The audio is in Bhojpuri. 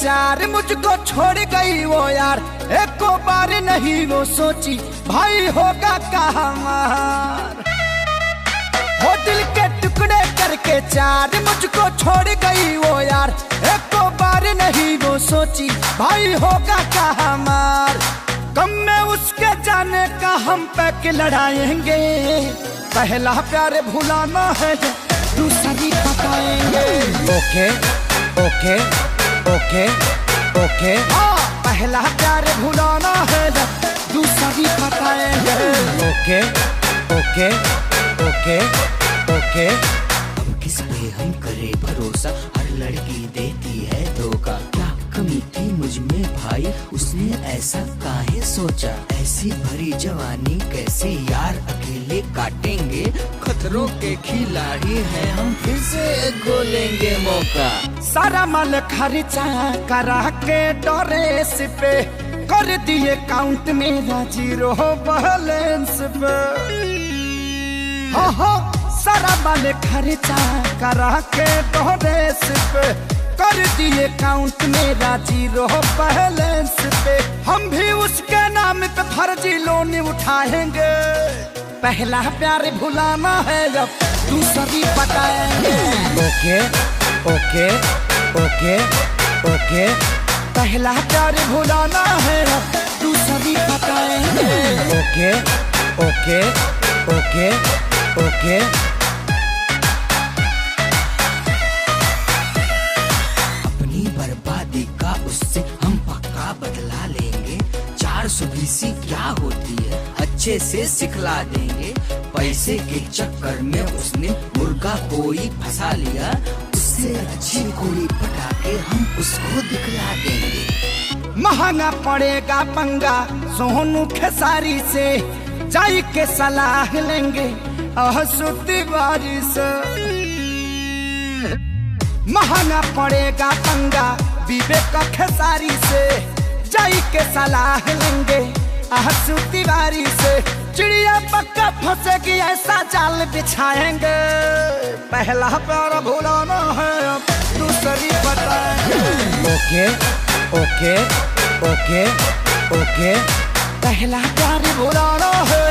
चार मुझको छोड़ गई वो यार, एक बार नहीं वो सोची भाई होगा कहाँ मार। वो दिल के टुकड़े करके चार मुझको छोड़ गई वो यार, एक बार नहीं वो सोची भाई होगा कहाँ मार। कम में उसके जाने का हम पैक लड़ाएंगे, पहला प्यार भुलाना है दूसरी बताएंगे। ओके ओके ओके ओके पहला प्यार भुलाना है दूसरी बताएंगे। ओके ओके ओके ओके अब किस पे हम करे भरोसा, हर लड़की देती है धोखा। क्या कमी थी मुझ में भाई, उसने ऐसा काहे सोचा। ऐसी भरी जवानी कैसे यार अकेले काटेंगे, खतरों के खिलाड़ी हैं हम, फिर से गोलेंगे मौका। सारा माल खर्चा करा के ड्रेस पे, कर दिए काउंट मेरा जीरो बैलेंस पे। हो सारा माल खर्चा करा के ड्रेस पे, कर दिए काउंट मेरा जीरो बैलेंस पे। हम भी उसके नाम पे फर्जी लोन उठाएंगे, पहला प्यार भुलाना है अब दूसरी बताएंगे। ओके ओके ओके ओके पहला प्यार भुलाना है अब दूसरी बताएंगे। ओके ओके ओके ओके बर्बादी का उससे हम पक्का बदला लेंगे। 420 क्या होती है अच्छे से सिखला देंगे। पैसे के चक्कर में उसने मुर्गा कोई फंसा लिया, उससे अच्छी कोई पटा के हम उसको दिखला देंगे। महंगा पड़ेगा पंगा सोनू खेसारी से, जाई के सलाह लेंगे असुती बारी से। महंगा पड़ेगा पंगा विवेक खेसारी से, जाई के सलाह लेंगे आंसू तिवारी से। चिड़िया पक्का फंसेगी ऐसा जाल बिछाएंगे, पहला प्यार भुलाना है अब दूसरी बताएंगे। ओके ओके ओके ओके पहला प्यार भुलाना है